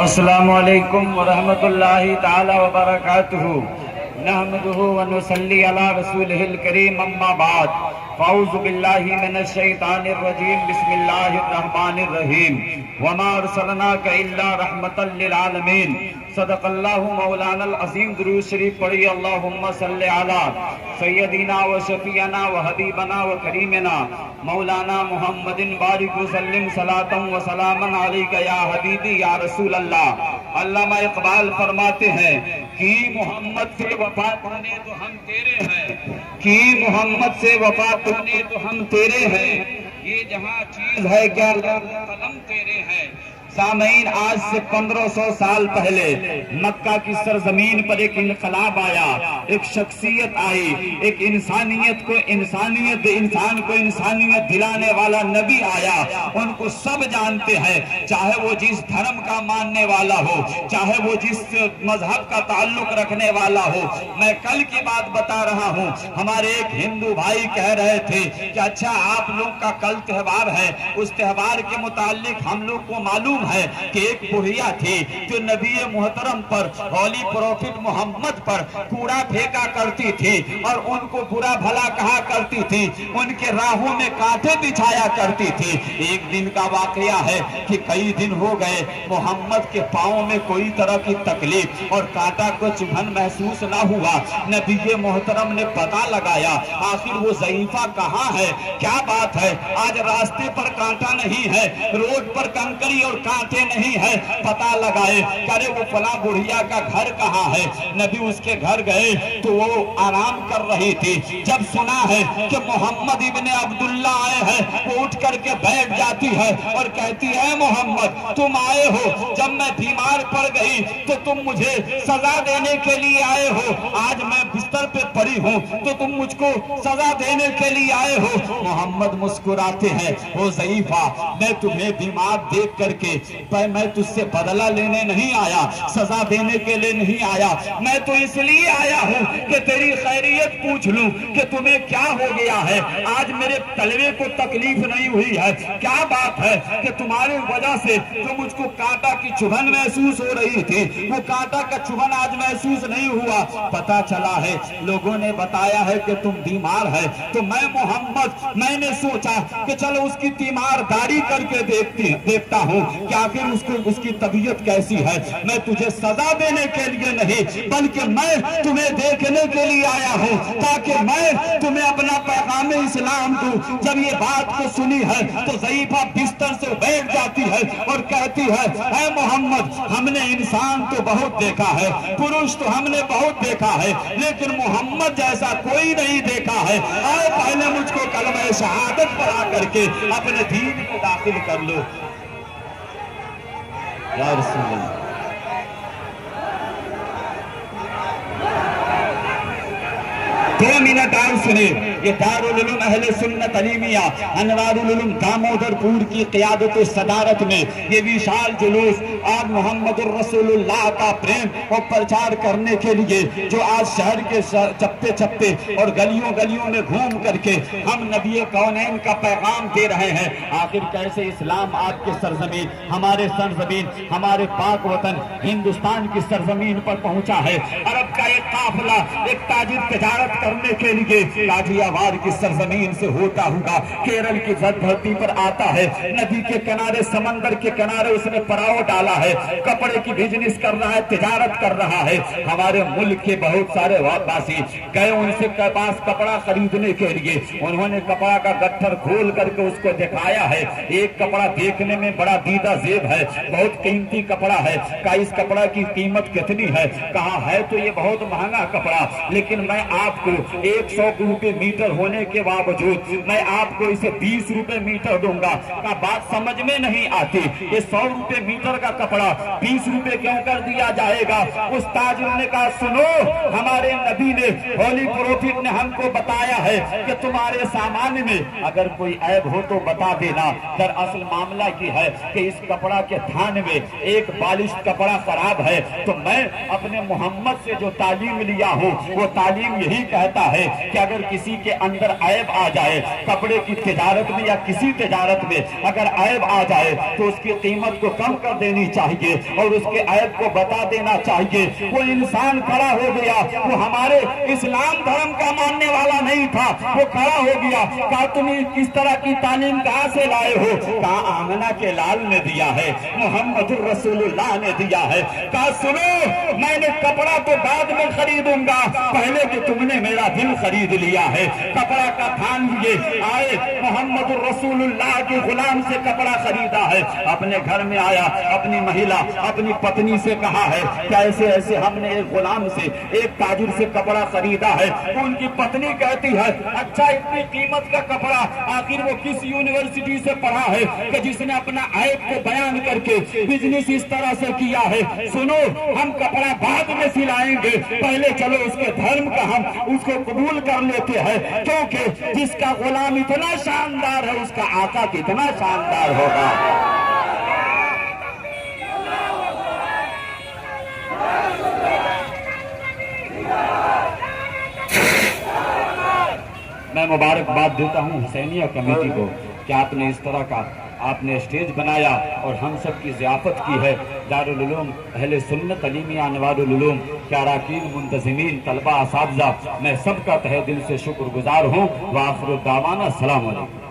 السلام علیکم ورحمۃ اللہ تعالی وبرکاتہ نحمدہ ونصلی علی رسولہ الکریم اما بعد فاعوذ باللہ من الشیطان الرجیم بسم اللہ الرحمن الرحیم وما ارسلناک الا رحمتا للعالمین صدق اللہ مولانا العظیم۔ درود شریف پڑھی اللہم صلی علی سیدنا و شفیعنا و حبیبنا و کریمنا مولانا محمد بارک وسلم صلاۃ و سلاما علیک یا حبیبی یا رسول اللہ۔ علامہ اقبال فرماتے ہیں کہ محمد سے وفا پانے تو ہم تیرے ہیں، کہ محمد سے وفا پانے تو ہم تیرے ہیں، یہ جہاں چیز ہے کیا قلم تیرے ہیں۔ سامعین، آج سے 1500 سال پہلے مکہ کی سرزمین پر ایک انقلاب آیا، ایک شخصیت آئی، ایک انسان کو انسانیت دلانے والا نبی آیا۔ ان کو سب جانتے ہیں، چاہے وہ جس دھرم کا ماننے والا ہو، چاہے وہ جس مذہب کا تعلق رکھنے والا ہو۔ میں کل کی بات بتا رہا ہوں، ہمارے ایک ہندو بھائی کہہ رہے تھے کہ اچھا آپ لوگ کا کل تہوار ہے، اس تہوار کے متعلق ہم لوگ کو معلوم ہے کہ ایک بڑھیا تھی جو نبی محترم پر، ہولی پروفٹ محمد پر کوڑا پھینکا کرتی تھی اور ان کو برا بھلا کہا کرتی تھی، ان کے راہوں میں کانٹے بچھایا کرتی تھی۔ ایک دن کا واقعہ ہے کہ کئی دن ہو گئے محمد کے پاؤں میں کوئی طرح کی تکلیف اور کانٹا کو چبھن محسوس نہ ہوا۔ نبی محترم نے پتہ لگایا آخر وہ ضعیفہ کہاں ہے، کیا بات ہے، آج راستے پر کانٹا نہیں ہے، روڈ پر کنکری اور کانٹے نہیں ہے۔ پتہ لگائے کہ وہ فلاں بڑھیا کا گھر کہاں ہے۔ نبی اس کے گھر گئے تو وہ آرام کر رہی تھی۔ جب سنا ہے کہ محمد ابن عبداللہ آئے ہیں، وہ اٹھ کر کے بیٹھ جاتی ہے اور کہتی ہے محمد تم آئے ہو، جب میں بیمار پڑ گئی تو تم مجھے سزا دینے کے لیے آئے ہو، آج میں بستر پہ پڑی ہوں تو تم مجھ کو سزا دینے کے لیے آئے ہو۔ محمد مسکراتے ہیں، وہ ضعیفہ میں تمہیں بیمار دیکھ کر کے میں تجھ سے بدلہ لینے نہیں آیا، سزا دینے کے لیے نہیں آیا، میں تو اس لیے آیا ہوں کہ تیری خیریت پوچھ لوں کہ تمہیں کیا ہو گیا ہے۔ آج میرے طلبے کو تکلیف نہیں ہوئی ہے، کیا بات ہے کہ تمہاری وجہ سے جو مجھ کو کانٹا کی چبھن محسوس ہو رہی تھی وہ کانٹا کا چبھن آج محسوس نہیں ہوا۔ پتا چلا ہے لوگوں نے بتایا ہے کہ تم بیمار ہے، تو میں نے سوچا کہ چلو اس کی تیمارداری کر کے دیکھتا ہوں کہ آخر اس کی طبیعت کیسی ہے۔ میں تجھے سزا دینے کے لیے نہیں بلکہ میں تمہیں دیکھنے کے لیے آیا ہوں تاکہ میں تمہیں اپنا پیغام اسلام دوں۔ جب یہ بات کو سنی ہے تو ضعیفہ بستر سے بیٹھ جاتی ہے اور کہتی ہے اے محمد ہم نے انسان تو بہت دیکھا ہے، پروش تو ہم نے بہت دیکھا ہے، لیکن محمد جیسا کوئی نہیں دیکھا ہے۔ آؤ پہلے مجھ کو کلمہ شہادت پڑھا کر کے اپنے دین میں داخل کر لو۔ یا رسول اللہ، دو منٹ اور سنے۔ یہ دارالعلوم اہل سنت علیمیہ انوار العلوم دامودر پور کی قیادت و صدارت میں یہ وشال جلوس آج محمد الرسول اللہ کا پریم اور پرچار کرنے کے لیے جو آج شہر کے چپے چپے اور گلیوں گلیوں میں گھوم کر کے ہم نبی کونین کا پیغام دے رہے ہیں۔ آخر کیسے اسلام آپ کی سرزمین، ہمارے سرزمین، ہمارے پاک وطن ہندوستان کی سرزمین پر پہنچا ہے۔ عرب کا ایک قافلہ ایک تاجر تجارت کرنے کے لیے کاٹیا وار کی سرزمین سے ہوتا ہوا کیرل کی دھرتی پر آتا ہے۔ ندی کے کنارے، سمندر کے کنارے اس نے پڑاؤ ڈالا ہے، کپڑے کی بزنس کر رہا ہے، تجارت کر رہا ہے۔ ہمارے ملک کے بہت سارے واسی گئے ان سے پاس کپڑا خریدنے کے لیے، انہوں نے کپڑا کا گٹھر کھول کر کے اس کو دکھایا ہے۔ ایک کپڑا دیکھنے میں بڑا دیدہ زیب ہے، بہت قیمتی کپڑا ہے، کہا اس کپڑا کی قیمت کتنی ہے؟ کہا ہے تو یہ بہت مہنگا کپڑا، لیکن میں آپ کو 100 روپے میٹر ہونے کے باوجود میں آپ کو اسے 20 روپے میٹر دوں گا۔ کا بات سمجھ میں نہیں آتی، یہ 100 روپے میٹر کا کپڑا 20 روپے کیوں کر دیا جائے گا؟ اس تاجر نے کہا سنو، ہمارے نبی نے، ہولی پروفٹ نے ہم کو بتایا ہے کہ تمہارے سامان میں اگر کوئی عیب ہو تو بتا دینا۔ دراصل معاملہ یہ ہے کہ اس کپڑا کے تھان میں ایک بالش کپڑا خراب ہے، تو میں اپنے محمد سے جو تعلیم لیا ہوں وہ تعلیم یہی کہتا ہے کہ اگر اگر کسی کے اندر عیب آ جائے، کپڑے کی تجارت میں یا کسی تجارت میں اگر عیب آ جائے تو اس کی قیمت کو کم کر دینی چاہیے اور اس کے عیب کو بتا دینا چاہیے۔ وہ انسان کھڑا ہو گیا، وہ ہمارے اسلام دھرم کا ماننے والا نہیں تھا، وہ کھڑا ہو گیا، کہا تم کس طرح کی تعلیم کہاں سے لائے ہو؟ کہا آمنہ کے لال نے دیا ہے، محمد الرسول اللہ نے دیا ہے۔ کہا سنو، میں نے کپڑا تو بعد میں خریدوں گا، پہلے کہ تم نے میرا دل خرید لیا ہے۔ کپڑا کا تھان لیے آئے، محمد الرسول اللہ کے غلام سے کپڑا خریدا ہے، اپنے گھر میں آیا، اپنی مہیلا اپنی پتنی سے کہا ہے کہ ایسے ایسے ہم نے ایک غلام سے ایک تاجر سے کپڑا خریدا ہے۔ تو ان کی پتنی کہتی ہے اچھا اتنی قیمت کا کپڑا آخر وہ کس یونیورسٹی سے پڑھا ہے کہ جس نے اپنا عیب کو بیان کر کے بزنس اس طرح سے کیا ہے؟ سنو، ہم کپڑا بعد میں سلائیں گے، پہلے چلو اس کے دھرم کا ہم اس کو قبول کر لیتے ہیں، کیونکہ جس کا غلام اتنا شاندار ہے اس کا آقا کتنا شاندار ہوگا۔ میں مبارکباد دیتا ہوں حسینیہ کمیٹی کو کہ آپ نے اس طرح کا آپ نے اسٹیج بنایا اور ہم سب کی ضیافت کی ہے۔ دارالعلوم اہل سنت علیمیہ انوار العلوم کے اراکین، منتظمین، طلبہ، اساتذہ، میں سب کا تہہ دل سے شکر گزار ہوں۔ وآخر دعوانا السلام علیکم۔